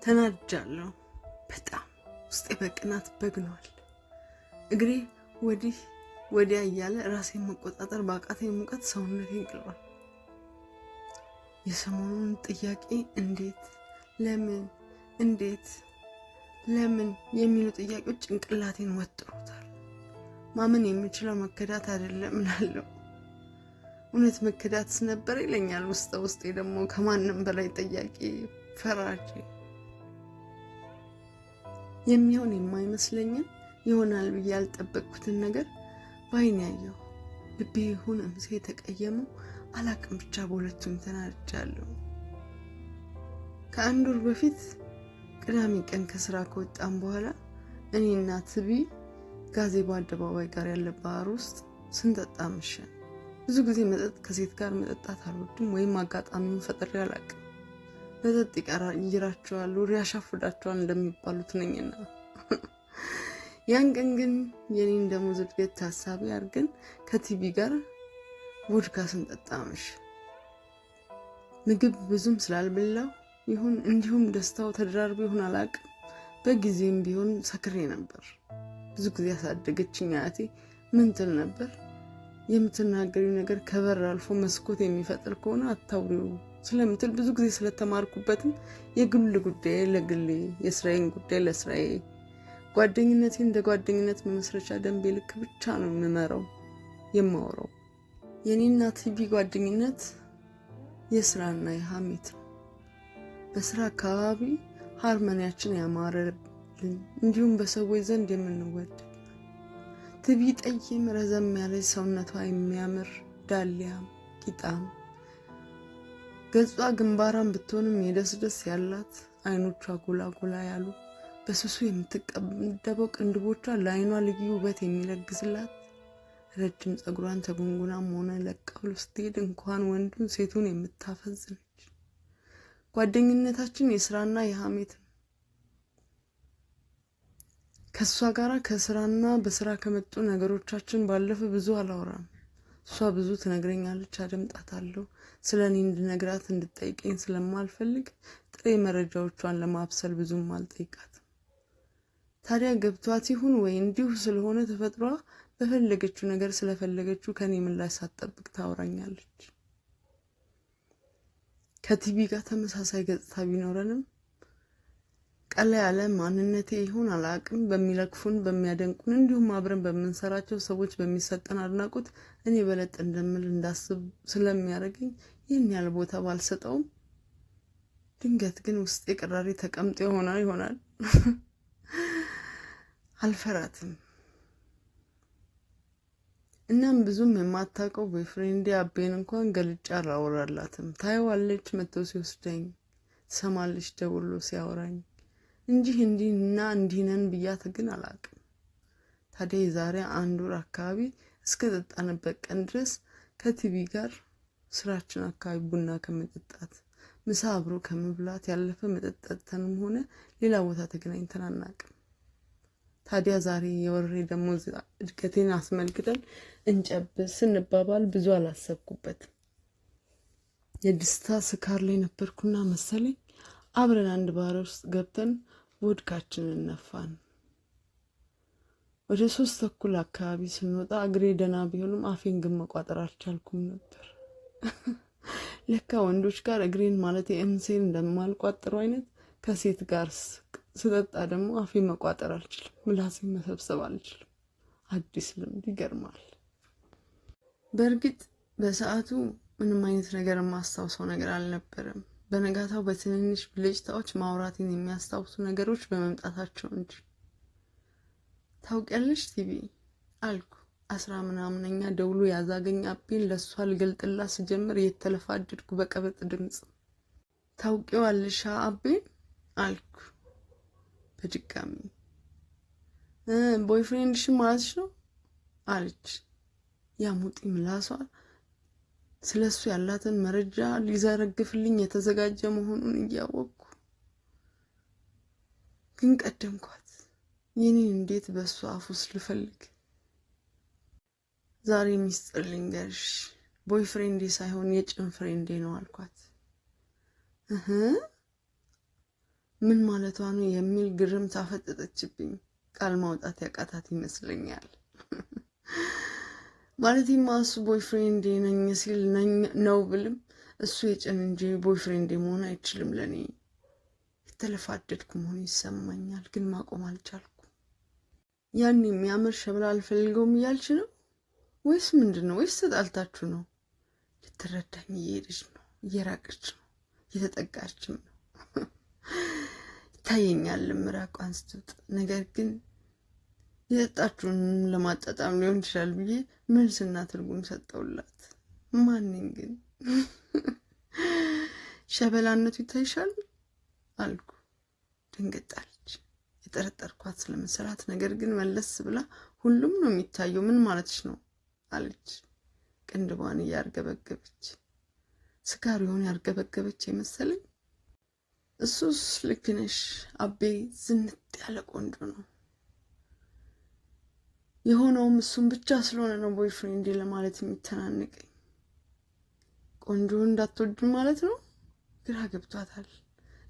ተናድጃለሁ። በጣም ውስጤ በቅናት በግኗል። እግሬ ወዲህ ወዲያ እያለ ራሴን መቆጣጠር ባቃተኝ ሙቀት ሰውነቴን ግሏል። የሰሞኑን ጥያቄ እንዴት፣ ለምን፣ እንዴት፣ ለምን የሚሉ ጥያቄዎች ጭንቅላቴን ወጥሮታል። ማመን የምችለው መከዳት አይደለም እላለሁ። እውነት መከዳትስ ነበር ይለኛል ውስጤ ደግሞ ከማንም በላይ ጠያቂ ፈራጅ። የሚሆን የማይመስለኝን ይሆናል ብዬ ያልጠበቅኩትን ነገር ባይኔ ያየሁ። ልቤ ይሁን እምሴ የተቀየመው አላቅም፣ ብቻ በሁለቱም ተናድጃለሁ። ከአንድ ወር በፊት ቅዳሜ ቀን ከስራ ከወጣን በኋላ እኔና ትቢ ጋዜቦ አደባባይ ጋር ያለ ባር ውስጥ ስንጠጣ መሸን። ብዙ ጊዜ መጠጥ ከሴት ጋር መጠጣት አልወድም ወይም አጋጣሚውን ፈጥሬ አላቅም። መጠጥ ይቀራራቸዋል፣ ወሬ ያሻፍዳቸዋል እንደሚባሉት ነኝና። ያን ቀን ግን የኔን ደሞዝ እድገት ታሳቢ አድርገን ከቲቢ ጋር ቮድካ ስንጠጣ መሸን። ምግብ ብዙም ስላልበላው ይሁን እንዲሁም ደስታው ተደራርቦ ይሁን አላቅም፣ በጊዜም ቢሆን ሰክሬ ነበር። ብዙ ጊዜ ያሳደገችኝ አያቴ ምን ትል ነበር? የምትናገሪው ነገር ከበር አልፎ መስኮት የሚፈጥር ከሆነ አታውሪው ስለምትል ብዙ ጊዜ ስለተማርኩበትም የግል ጉዳይ ለግሌ፣ የስራዬን ጉዳይ ለስራዬ፣ ጓደኝነቴን እንደ ጓደኝነት መመስረቻ ደንቤ ልክ ብቻ ነው የምመራው የማወራው። የኔና ቲቢ ጓደኝነት የስራና የሐሜት ነው። በስራ አካባቢ ሃርመኒያችን ያማረልን እንዲሁም በሰዎች ዘንድ የምንወደድ። ቲቢ ጠይም ረዘም ያለች ሰውነቷ የሚያምር ዳሊያም ቂጣም ገጿ ግንባራም ብትሆንም የደስደስ ያላት አይኖቿ ጎላ ያሉ በስሱ የምትቀደበው ቅንድቦቿ ለአይኗ ልዩ ውበት የሚለግስላት ረጅም ጸጉሯን ተጉንጉናም ሆነ ለቀው ስትሄድ እንኳን ወንዱን ሴቱን የምታፈዝ ነች። ጓደኝነታችን የስራና የሐሜት ነው። ከሷ ጋራ ከስራና በስራ ከመጡ ነገሮቻችን ባለፈ ብዙ አላወራም። እሷ ብዙ ትነግረኛለች፣ አደምጣታለሁ። ስለኔ እንድነግራት እንድጠይቀኝ ስለማልፈልግ ጥሬ መረጃዎቿን ለማብሰል ብዙም አልጠይቃትም። ታዲያ ገብቷት ይሁን ወይ እንዲሁ ስለሆነ ተፈጥሯ በፈለገችው ነገር ስለፈለገችው ከኔ ምላሽ ሳትጠብቅ ታወራኛለች። ከቲቢ ጋር ተመሳሳይ ገጽታ ቢኖረንም ቀላ ያለ ማንነቴ ይሁን አላቅም በሚለክፉን በሚያደንቁን እንዲሁም አብረን በምንሰራቸው ሰዎች በሚሰጠን አድናቆት እኔ በለጥ እንደምል እንዳስብ ስለሚያደርገኝ ይህን ያህል ቦታ ባልሰጠውም ድንገት ግን ውስጤ ቅራሪ ተቀምጦ ይሆናል። አልፈራትም። እናም ብዙም የማታውቀው ቦይፍሬንዴ አቤን እንኳን ገልጫ አላወራላትም። ታየዋለች መጥቶ ሲወስደኝ፣ ትሰማለች ደውሎ ሲያወራኝ እንጂ እንዲህና እንዲህነን ብያት ግን አላቅም። ታዲያ የዛሬ አንድ ወር አካባቢ እስከ ጠጣንበት ቀን ድረስ ከቲቢ ጋር ስራችን አካባቢ ቡና ከመጠጣት ምሳ አብሮ ከመብላት ያለፈ መጠጣተንም ሆነ ሌላ ቦታ ተገናኝተን አናቅም። ታዲያ ዛሬ የወሬ ደሞዝ እድገቴን አስመልክተን እንጨብስ ስንባባል ብዙ አላሰብኩበትም። የደስታ ስካር ላይ ነበርኩና መሰለኝ አብረን አንድ ባር ውስጥ ገብተን ቮድካችንን ነፋን። ወደ 3:30 አካባቢ ስንወጣ እግሬ ደና ቢሆንም አፌን ግን መቋጠር አልቻልኩም ነበር። ለካ ወንዶች ጋር እግሬን ማለት የእምሴን እንደማልቋጥሩ አይነት ከሴት ጋር ስጠጣ ደግሞ አፌን መቋጠር አልችልም፣ ምላሴን መሰብሰብ አልችልም። አዲስ ልምድ ይገርማል። በእርግጥ በሰዓቱ ምንም አይነት ነገር የማስታውሰው ነገር አልነበረም። በነጋታው በትንንሽ ብልጭታዎች ማውራትን የሚያስታውሱ ነገሮች በመምጣታቸው እንጂ። ታውቂያለሽ ቲቢ አልኩ 10 ምናምነኛ ደውሎ ያዛገኝ አቤን ለሷ ልገልጥላት ስጀምር የተለፋደድኩ በቀበጥ ድምጽ። ታውቂዋለሽ አቤን አልኩ በድጋሚ። ቦይፍሬንድሽ ማለትሽ ነው አለች። ያሙጢ ምላሷ ስለሱ ያላትን መረጃ ሊዘረግፍልኝ የተዘጋጀ መሆኑን እያወቅኩ ግን ቀደምኳት። የኔን እንዴት በሱ አፍ ውስጥ ልፈልግ? ዛሬ ሚስጥር ልንገርሽ፣ ቦይፍሬንዴ ሳይሆን የጭን ፍሬንዴ ነው አልኳት። ምን ማለቷ ነው የሚል ግርም ታፈጠጠችብኝ። ቃል ማውጣት ያቃታት ይመስለኛል። ማለቴማ እሱ ቦይፍሬንድ ነኝ ሲል ነው ብልም እሱ የጭን እንጂ ቦይፍሬንድ መሆን አይችልም። ለኔ የተለፋደድኩ መሆኑ ይሰማኛል፣ ግን ማቆም አልቻልኩም። ያን የሚያምር ሸበላ አልፈልገውም እያልች ነው ወይስ ምንድን ነው? ወይስ ተጣልታችሁ ነው? ልትረዳኝ እየሄደች ነው፣ እየራቀች ነው፣ እየተጠጋችም ነው። ይታየኛል ምራቋን ስትውጥ። ነገር ግን የጠጣችሁን ለማጣጣም ሊሆን ይችላል ብዬ መልስና ትርጉም ሰጠውላት። ማንኝ ግን ሸበላነቱ ይታይሻል አልኩ። ደንገጣለች፣ የጠረጠርኳት ስለመሰላት። ነገር ግን መለስ ብላ ሁሉም ነው የሚታየው፣ ምን ማለትሽ ነው አለች፣ ቅንድቧን እያርገበገበች። ስካሪውን ያርገበገበች የመሰለኝ። እሱስ ልክ ነሽ፣ አቤ ዝንጥ ያለ ቆንጆ ነው። የሆነውም እሱም ብቻ ስለሆነ ነው ቦይፍሬንድ ለማለት የሚተናነቀኝ። ቆንጆ እንዳትወዱ ማለት ነው? ግራ ገብቷታል።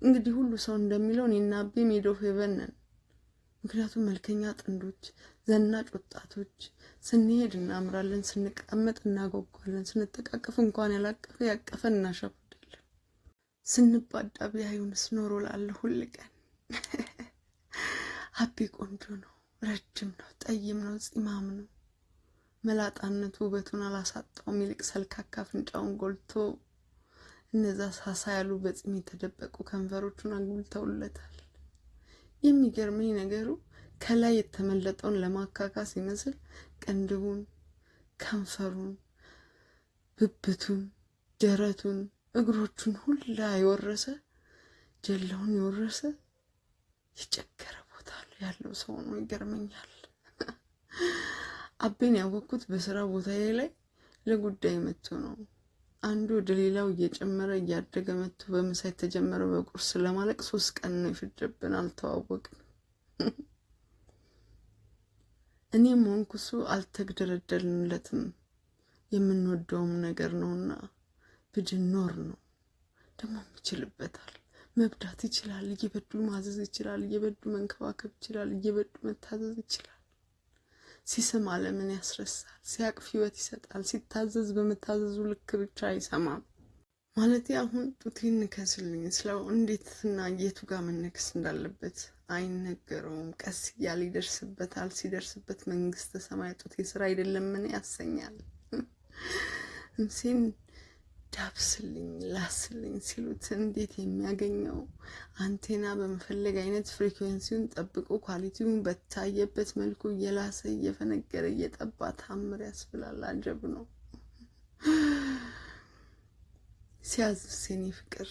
እንግዲህ ሁሉ ሰው እንደሚለው እኔና አቤ ሜድ ኦፍ ሄቨን ነን። ምክንያቱም መልከኛ ጥንዶች፣ ዘናጭ ወጣቶች፣ ስንሄድ እናምራለን፣ ስንቀመጥ እናጓጓለን፣ ስንተቃቀፍ እንኳን ያላቀፈ ያቀፈን እናሸፍዳለን። ስንባዳ ቢያዩንስ ኖሮ ላለ ሁል ቀን። አቤ ቆንጆ ነው፣ ረጅም ነው፣ ጠይም ነው፣ ፂማም ነው። መላጣነቱ ውበቱን አላሳጣውም። ይልቅ ሰልካካ አፍንጫውን ጎልቶ እነዛ ሳሳ ያሉ በፂም የተደበቁ ከንፈሮቹን አጉልተውለታል። የሚገርመኝ ነገሩ ከላይ የተመለጠውን ለማካካስ ይመስል ቅንድቡን፣ ከንፈሩን፣ ብብቱን፣ ደረቱን፣ እግሮቹን ሁላ የወረሰ ጀላውን የወረሰ የጨገረ ቦታ ያለው ሰው ነው። ይገርመኛል። አቤን ያወቅኩት በስራ ቦታዬ ላይ ለጉዳይ መጥቶ ነው። አንዱ ወደ ሌላው እየጨመረ እያደገ መጥቶ በምሳ የተጀመረ በቁርስ ለማለቅ 3 ቀን ነው የፈጀብን። አልተዋወቅም። እኔም ሆንኩ እሱ አልተግደረደልንለትም። የምንወደውም ነገር ነውና ብድኖር ነው። ደግሞ ይችልበታል። መብዳት ይችላል፣ እየበዱ ማዘዝ ይችላል፣ እየበዱ መንከባከብ ይችላል፣ እየበዱ መታዘዝ ይችላል። ሲስም ዓለምን ያስረሳል፣ ሲያቅፍ ሕይወት ይሰጣል። ሲታዘዝ በመታዘዙ ልክ ብቻ አይሰማም። ማለቴ አሁን ጡቴን ንከስልኝ ስለው እንዴትና የቱ ጋር መነከስ እንዳለበት አይነገረውም። ቀስ እያለ ይደርስበታል። ሲደርስበት መንግስተ ሰማይ ጡቴ ስራ አይደለምን ያሰኛል። እንሴን ዳብስልኝ ላስልኝ ሲሉት እንዴት የሚያገኘው አንቴና በመፈለግ አይነት ፍሪኩዌንሲውን ጠብቆ ኳሊቲውን በታየበት መልኩ እየላሰ እየፈነገረ እየጠባ ታምር ያስብላል። አጀብ ነው። ሲያዝስ የኔ ፍቅር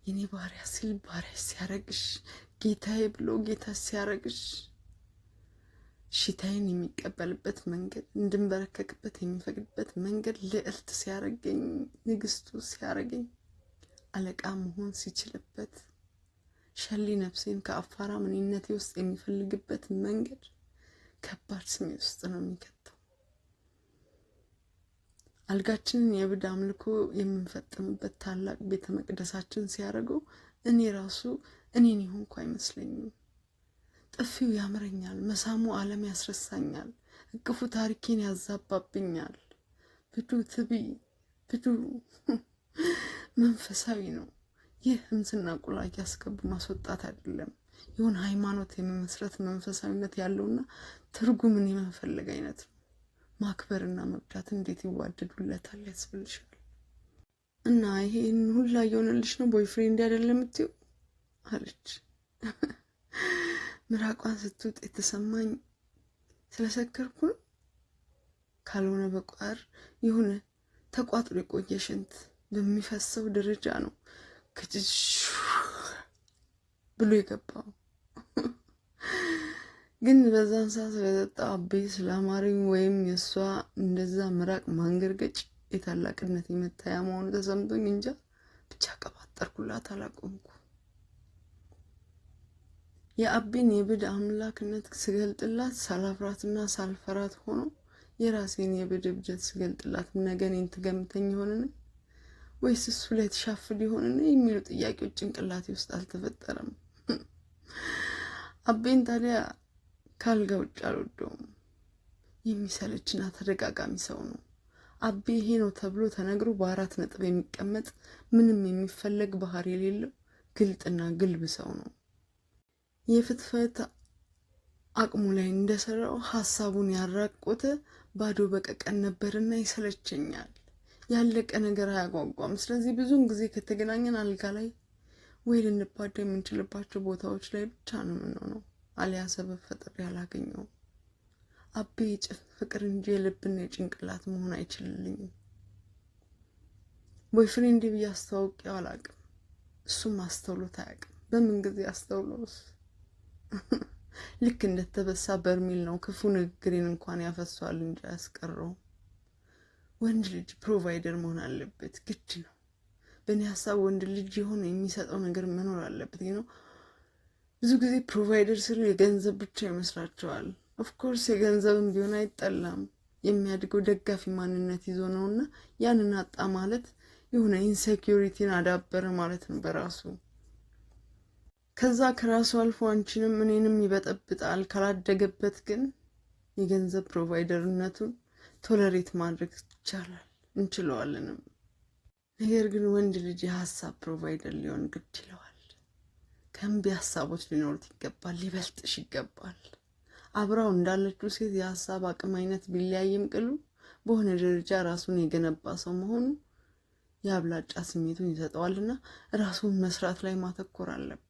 የኔ ባሪያ ሲል ባሪያ ሲያረግሽ፣ ጌታዬ ብሎ ጌታ ሲያረግሽ፣ ሽታዬን የሚቀበልበት መንገድ፣ እንድንበረከክበት የሚፈቅድበት መንገድ፣ ልዕልት ሲያረገኝ፣ ንግስቱ ሲያረገኝ፣ አለቃ መሆን ሲችልበት፣ ሸሊ ነፍሴን ከአፋራ ምንነቴ ውስጥ የሚፈልግበት መንገድ ከባድ ስሜ ውስጥ ነው የሚከተው። አልጋችንን የብድ አምልኮ የምንፈጥምበት ታላቅ ቤተ መቅደሳችን ሲያደርገው እኔ ራሱ እኔን ይሆንኩ አይመስለኝም። ጥፊው ያምረኛል፣ መሳሙ ዓለም ያስረሳኛል፣ እቅፉ ታሪኬን ያዛባብኛል። ብዱ ትቢ ብዱ መንፈሳዊ ነው። ይህ ህምስና ቁላ እያስገቡ ማስወጣት አይደለም። የሆነ ሃይማኖት የመመስረት መንፈሳዊነት ያለውና ትርጉምን የመፈለግ አይነት ነው። ማክበርና መብዳት እንዴት ይዋደዱለታል ያስብልሻል። እና ይሄን ሁላ እየሆነልሽ ነው ቦይፍሬንድ አይደለም የምትይው አለች። ምራቋን ስትውጥ የተሰማኝ ስለሰከርኩ ካልሆነ በቋር የሆነ ተቋጥሮ የቆየ ሽንት በሚፈሰው ደረጃ ነው ከጭሽ ብሎ የገባው። ግን በዛን ሰዓት ስለጠጣ አቤ ስላማረኝ ወይም የእሷ እንደዛ ምራቅ ማንገርገጭ የታላቅነት የመታያ መሆኑ ተሰምቶኝ እንጃ ብቻ ቀባጠርኩላት፣ አላቆምኩ። የአቤን የብድ አምላክነት ስገልጥላት ሳላፍራትና ሳልፈራት ሆኖ የራሴን የብድ እብጀት ስገልጥላት ነገ እኔን ትገምተኝ ይሆንን ወይስ እሱ ላይ ተሻፍል ይሆንን የሚሉ ጥያቄዎች ጭንቅላቴ ውስጥ አልተፈጠረም። አቤን ታዲያ ካልጋ ውጭ አልወደውም። የሚሰለችና ተደጋጋሚ ሰው ነው። አቤ ይሄ ነው ተብሎ ተነግሮ በ4 ነጥብ የሚቀመጥ ምንም የሚፈለግ ባህሪ የሌለው ግልጥና ግልብ ሰው ነው። የፍትፈት አቅሙ ላይ እንደሰራው ሐሳቡን ያራቆተ ባዶ በቀቀን ነበርና ይሰለቸኛል። ያለቀ ነገር አያጓጓም። ስለዚህ ብዙውን ጊዜ ከተገናኘን አልጋ ላይ ወይ ልንባዳ የምንችልባቸው ቦታዎች ላይ ብቻ ነው የምንሆነው። አሊያ ሰበብ ፈጥሬ ያላገኘው። አቤ የጭፍ ፍቅር እንጂ የልብና የጭንቅላት መሆን አይችልልኝም። ቦይፍሬንድ ብዬ አስተዋውቄው አላውቅም። እሱም አስተውሎት አያውቅም። በምን ጊዜ አስተውሎስ? ልክ እንደተበሳ በርሚል ነው። ክፉ ንግግሬን እንኳን ያፈሷል እንጂ አያስቀረውም። ወንድ ልጅ ፕሮቫይደር መሆን አለበት፣ ግድ ነው። በእኔ ሀሳብ ወንድ ልጅ የሆነ የሚሰጠው ነገር መኖር አለበት። ነው ብዙ ጊዜ ፕሮቫይደር ስሉ የገንዘብ ብቻ ይመስላቸዋል። ኦፍኮርስ የገንዘብም ቢሆን አይጠላም። የሚያድገው ደጋፊ ማንነት ይዞ ነውና ያንን አጣ ማለት የሆነ ኢንሴኪዩሪቲን አዳበረ ማለት ነው በራሱ። ከዛ ከራሱ አልፎ አንቺንም እኔንም ይበጠብጣል። ካላደገበት ግን የገንዘብ ፕሮቫይደርነቱን ቶለሬት ማድረግ ይቻላል፣ እንችለዋለንም። ነገር ግን ወንድ ልጅ የሀሳብ ፕሮቫይደር ሊሆን ግድ ይለዋል። ከእምቢ ሀሳቦች ሊኖሩት ይገባል፣ ሊበልጥሽ ይገባል። አብራው እንዳለችው ሴት የሀሳብ አቅም አይነት ቢለያይም ቅሉ በሆነ ደረጃ ራሱን የገነባ ሰው መሆኑ የአብላጫ ስሜቱን ይሰጠዋልና ራሱን መስራት ላይ ማተኮር አለበት።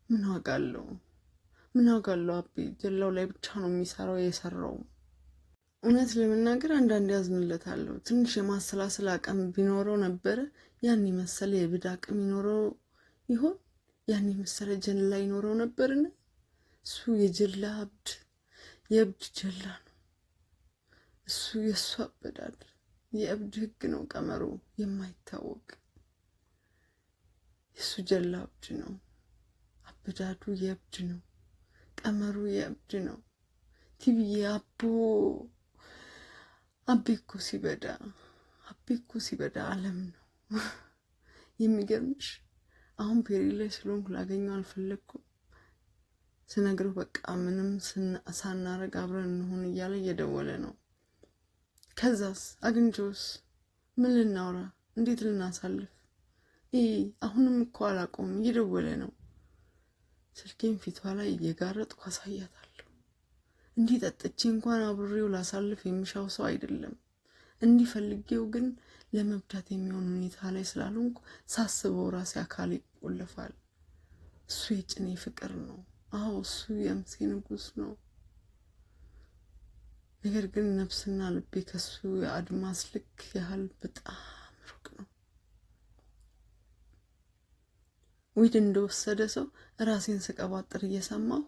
ምን ዋጋለው? አቤ ጀላው ላይ ብቻ ነው የሚሰራው የሰራው። እውነት ለመናገር አንዳንድ ያዝንለታለሁ። ትንሽ የማሰላሰል አቅም ቢኖረው ነበረ ያን የመሰለ የብድ አቅም ይኖረው ይሆን? ያን የመሰለ ጀላ ይኖረው ነበርን? እሱ የጀላ አብድ፣ የእብድ ጀላ ነው። እሱ የእሱ አበዳድ የእብድ ህግ ነው ቀመሩ የማይታወቅ። የእሱ ጀላ አብድ ነው፣ አበዳዱ የእብድ ነው፣ ቀመሩ የእብድ ነው። ቲቪዬ አቤ እኮ ሲበዳ ዓለም ነው። የሚገርምሽ አሁን ፔሪ ላይ ስለሆንኩ ላገኘው አልፈለግኩም። ስነግረው በቃ ምንም ሳናረግ አብረን እንሆን እያለ እየደወለ ነው። ከዛስ አግኝቼውስ ምን ልናውራ? እንዴት ልናሳልፍ? አሁንም እኮ አላቆም እየደወለ ነው። ስልኬን ፊቷ ላይ እየጋረጥኩ አሳያታለሁ። እንዲህ ጠጥቼ እንኳን አብሬው ላሳልፍ የሚሻው ሰው አይደለም። እንዲህ ፈልጌው ግን ለመብዳት የሚሆን ሁኔታ ላይ ስላልሆንኩ ሳስበው ራሴ አካል ይቆለፋል። እሱ የጭኔ ፍቅር ነው። አዎ እሱ የምሴ ንጉስ ነው። ነገር ግን ነፍስና ልቤ ከሱ የአድማስ ልክ ያህል በጣም ሩቅ ነው። ዊድ እንደወሰደ ሰው ራሴን ስቀባጥር እየሰማሁ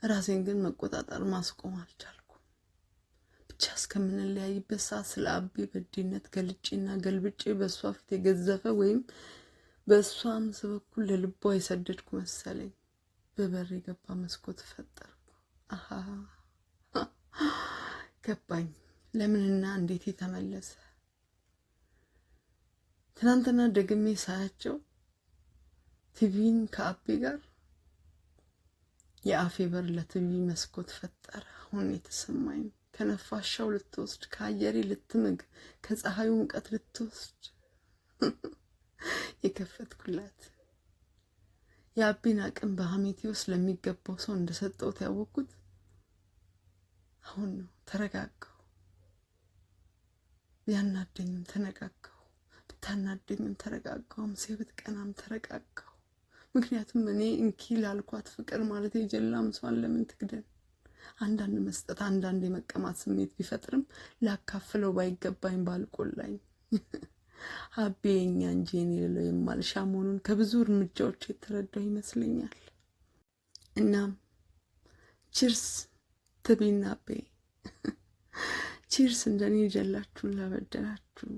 ራሴን ግን መቆጣጠር ማስቆም አልቻልኩም። ብቻ እስከምንለያይበት ሰዓት ስለ አቤ በድነት ገልጬና ገልብጬ በእሷ ፊት የገዘፈ ወይም በእሷ ምስ በኩል ለልቧ የሰደድኩ መሰለኝ። በበር የገባ መስኮት ፈጠርኩ። ገባኝ ለምንና እንዴት የተመለሰ። ትናንትና ደግሜ ሳያቸው ቲቪን ከአቤ ጋር የአፌ በር ለቲቪ መስኮት ፈጠረ። አሁን የተሰማኝ ከነፋሻው ልትወስድ፣ ከአየሬ ልትምግ፣ ከፀሐዩ ሙቀት ልትወስድ የከፈትኩላት የአቤን አቅም በሀሜቴ ውስጥ ለሚገባው ሰው እንደሰጠሁት ያወቅኩት አሁን ነው። ተረጋጋሁ። ቢያናደኝም ተነጋጋሁ፣ ብታናደኝም ተረጋጋሁ፣ አምሴ ብትቀናም ተረጋጋሁ። ምክንያቱም እኔ እንኪ ላልኳት ፍቅር ማለት የጀላም ሰዋን ለምን ትግደን? አንዳንድ መስጠት አንዳንድ የመቀማት ስሜት ቢፈጥርም ላካፍለው ባይገባኝ ባልቆላኝ። አቤ የኛ እንጂ እኔ ልለው የማልሻ መሆኑን ከብዙ እርምጃዎች የተረዳው ይመስለኛል። እናም ቺርስ ትቢና አቤ፣ ቺርስ እንደኔ ጀላችሁን ላበደላችሁ፣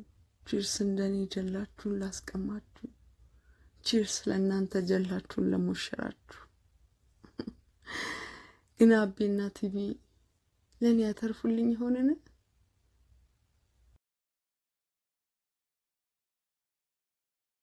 ቺርስ እንደኔ ጀላችሁን ላስቀማችሁ፣ ቺርስ ለእናንተ ጀላችሁን ለሞሸራችሁ። ግን አቤና ቲቪ ለእኔ ያተርፉልኝ ይሆንን?